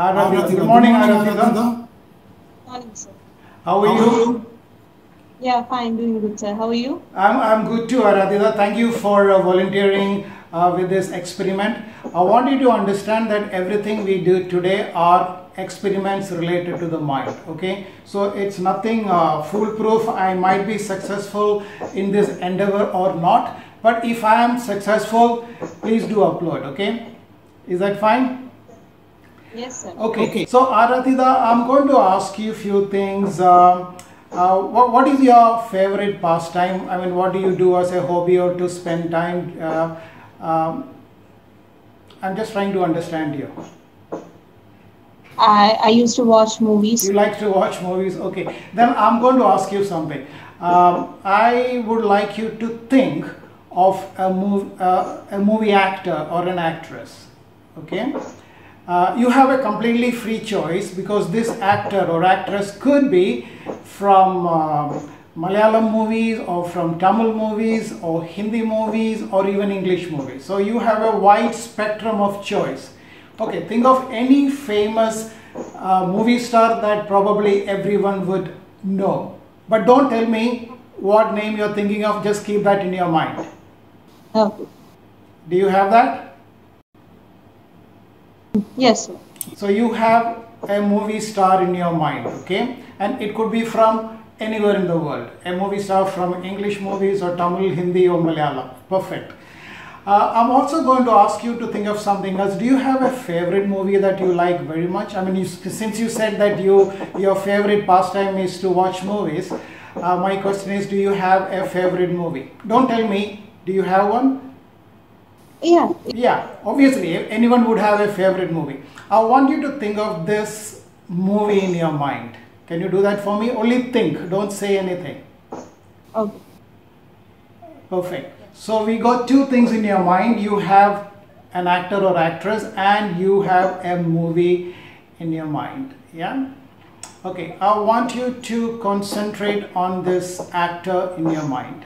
Arathida. Good Good morning, morning, Arathida. Morning, sir. How are you? Yeah, fine, doing good, sir. How are you? I'm good too, Arathida. Thank you for volunteering with this experiment. I want you to understand that everything we do today are experiments related to the mind. Okay, so it's nothing foolproof. I might be successful in this endeavor or not, but if I am successful, please do upload. Okay, is that fine? Yes, sir. Okay. So Arathida, I'm going to ask you a few things. What is your favorite pastime? I mean, what do you do as a hobby or to spend time? I'm just trying to understand you. I used to watch movies. You like to watch movies? Okay. Then I'm going to ask you something. I would like you to think of a movie actor or an actress. Okay. You have a completely free choice because this actor or actress could be from Malayalam movies or from Tamil movies or Hindi movies or even English movies. So you have a wide spectrum of choice. Okay, think of any famous movie star that probably everyone would know. But don't tell me what name you're thinking of, just keep that in your mind. Okay. Do you have that? Yes, sir. So you have a movie star in your mind, okay? And it could be from anywhere in the world. A movie star from English movies or Tamil, Hindi or Malayalam. Perfect. I'm also going to ask you to think of something else. Do you have a favorite movie that you like very much? I mean, since you said that your favorite pastime is to watch movies, my question is, do you have a favorite movie? Don't tell me. Do you have one? Yeah. Yeah, obviously, anyone would have a favorite movie. I want you to think of this movie in your mind. Can you do that for me? Only think, don't say anything. Okay. Perfect. So we got two things in your mind. You have an actor or actress and you have a movie in your mind. Yeah? Okay, I want you to concentrate on this actor in your mind.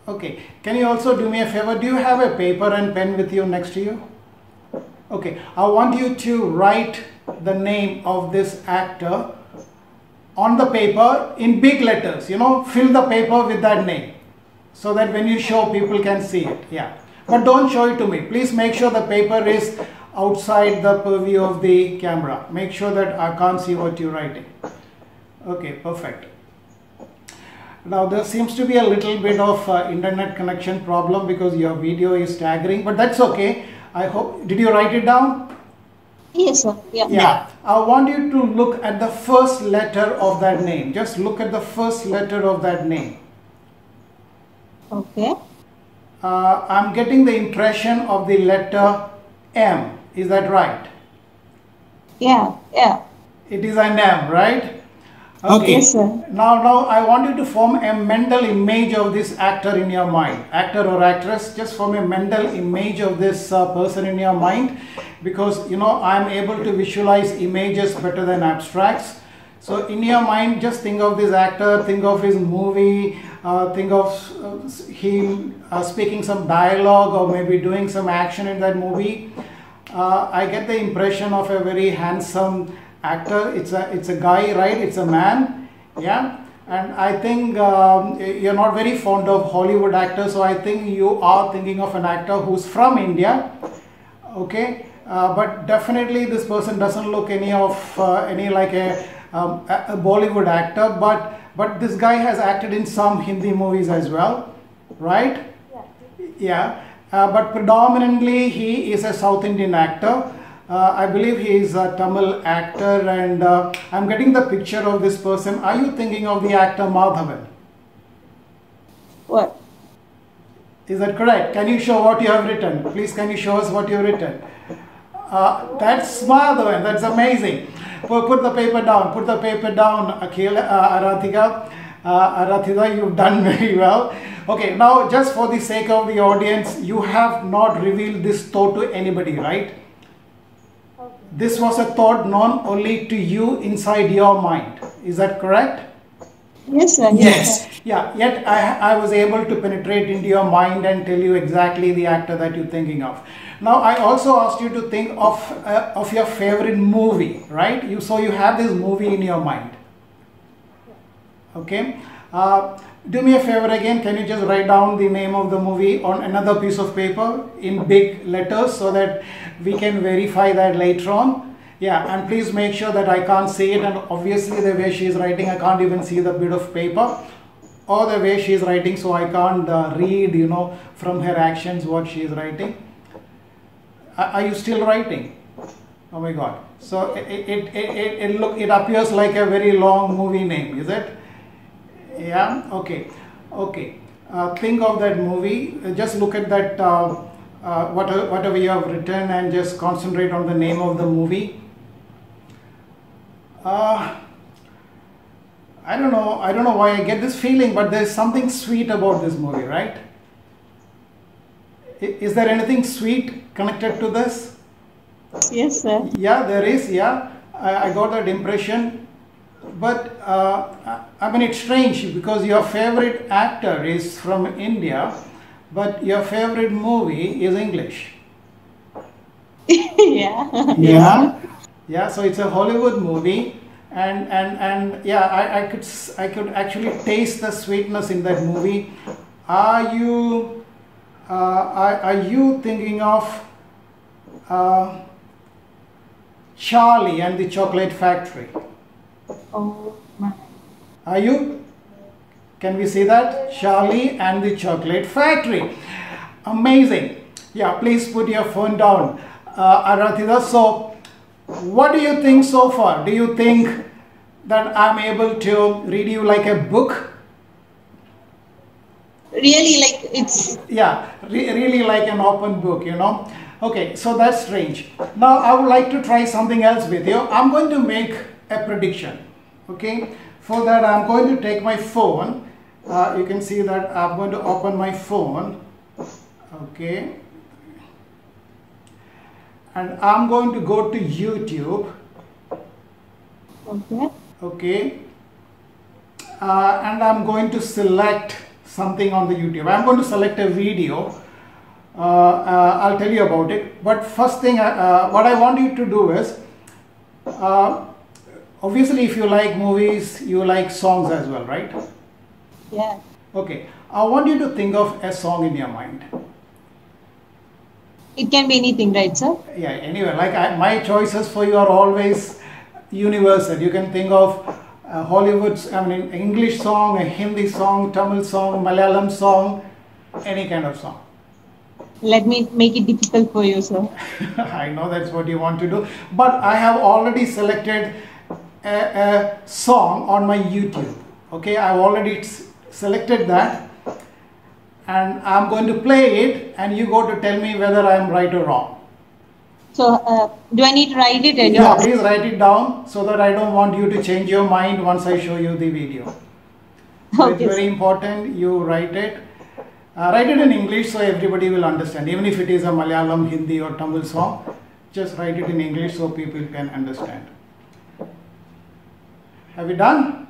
Okay, can you also do me a favor? Do you have a paper and pen with you next to you? Okay, I want you to write the name of this actor on the paper in big letters. You know, fill the paper with that name so that when you show, people can see it. Yeah, but don't show it to me. Please make sure the paper is outside the purview of the camera. Make sure that I can't see what you're writing. Okay, perfect. Now there seems to be a little bit of internet connection problem because your video is staggering, but that's okay. I hope, did you write it down? Yes, sir. Yeah. Yeah. I want you to look at the first letter of that name. Just look at the first letter of that name. Okay. I'm getting the impression of the letter M. Is that right? Yeah. Yeah. It is an M, right? Okay. Yes, sir. Now I want you to form a mental image of this actor in your mind. Actor or actress, just form a mental image of this person in your mind, because you know I'm able to visualize images better than abstracts. So in your mind, just think of this actor, think of his movie, think of him speaking some dialogue or maybe doing some action in that movie. I get the impression of a very handsome actor. It's a guy, right? It's a man. Yeah. And I think you're not very fond of Hollywood actors, so I think you are thinking of an actor who's from India. Okay. But definitely this person doesn't look any like a Bollywood actor, but this guy has acted in some Hindi movies as well, right? Yeah. But predominantly he is a South Indian actor. I believe he is a Tamil actor, and I'm getting the picture of this person. Are you thinking of the actor Madhavan? What? Is that correct? Can you show what you have written? Please, can you show us what you have written? That's Madhavan. That's amazing. Put the paper down. Put the paper down, Akhil, Arathida. Arathida, you've done very well. Okay, now just for the sake of the audience, you have not revealed this thought to anybody, right? This was a thought known only to you inside your mind. Is that correct? Yes, sir. Yes. Sir. Yeah, yet I was able to penetrate into your mind and tell you exactly the actor that you're thinking of. Now I also asked you to think of your favorite movie, right? So you have this movie in your mind. Okay. Do me a favor again. Can you just write down the name of the movie on another piece of paper in big letters so that we can verify that later on? Yeah, and please make sure that I can't see it, and obviously the way she is writing, I can't even see the bit of paper, or the way she is writing, so I can't read, from her actions what she is writing. Are you still writing? Oh my God. So it appears like a very long movie name, is it? Yeah, okay. Think of that movie. Just look at that, whatever you have written, and just concentrate on the name of the movie. I don't know why I get this feeling, but there's something sweet about this movie, right? Is there anything sweet connected to this? Yes, sir. Yeah, there is, yeah. I got that impression. But I mean, it's strange because your favorite actor is from India, but your favorite movie is English. Yeah. Yeah. So it's a Hollywood movie, and yeah, I could actually taste the sweetness in that movie. Are you thinking of Charlie and the Chocolate Factory? Oh my. Are you? Can we see that? Charlie and the Chocolate Factory. Amazing. Yeah, please put your phone down. Arathida, so what do you think so far? Do you think that I'm able to read you like a book? Really, like it's. Yeah, really like an open book, Okay, so that's strange. Now I would like to try something else with you. I'm going to make a prediction. Okay, for that I'm going to take my phone. You can see that I'm going to open my phone. Okay, and I'm going to go to YouTube. Okay. Okay, and I'm going to select something on the YouTube. I'm going to select a video. I'll tell you about it. But first thing, what I want you to do is, obviously, if you like movies, you like songs as well, right? Yeah. Okay. I want you to think of a song in your mind. It can be anything, right, sir? Yeah, anyway, my choices for you are always universal. You can think of Hollywood's, English song, a Hindi song, Tamil song, Malayalam song, any kind of song. Let me make it difficult for you, sir. I know that's what you want to do, but I have already selected a song on my YouTube. Okay, I've already selected that, and I'm going to play it, and you go to tell me whether I'm right or wrong. So, do I need to write it? Yeah, please write it down so that I don't want you to change your mind once I show you the video. So Okay, it's very important you write it. Write it in English so everybody will understand. Even if it is a Malayalam, Hindi or Tamil song, just write it in English so people can understand. Have you done?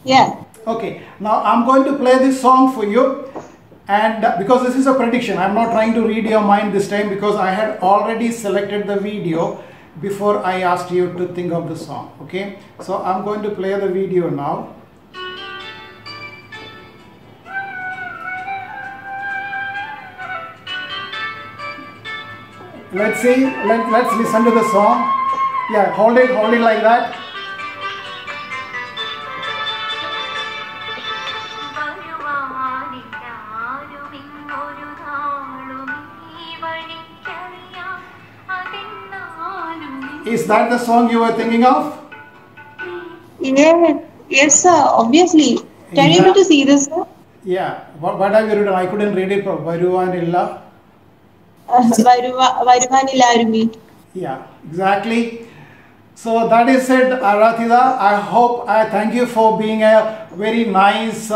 Yeah. Okay, now I'm going to play this song for you, and because this is a prediction, I'm not trying to read your mind this time because I had already selected the video before I asked you to think of the song. Okay, so I'm going to play the video now. Let's see, let's listen to the song. Yeah, hold it like that. Is that the song you were thinking of? Yeah. Yes, sir. Obviously. Can you able to see this, sir? Yeah. What have you written? I couldn't read it. Varuvanilla. Varuvanillarumi. Yeah, exactly. So that is it, Arathida. I thank you for being a very nice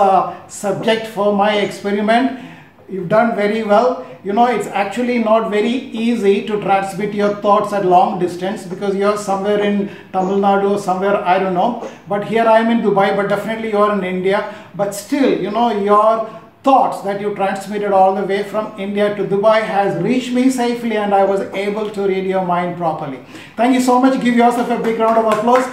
subject for my experiment. You've done very well. It's actually not very easy to transmit your thoughts at long distance because you're somewhere in Tamil Nadu or somewhere, I don't know. But here I am in Dubai, but definitely you're in India. But still, your thoughts that you transmitted all the way from India to Dubai has reached me safely, and I was able to read your mind properly. Thank you so much. Give yourself a big round of applause.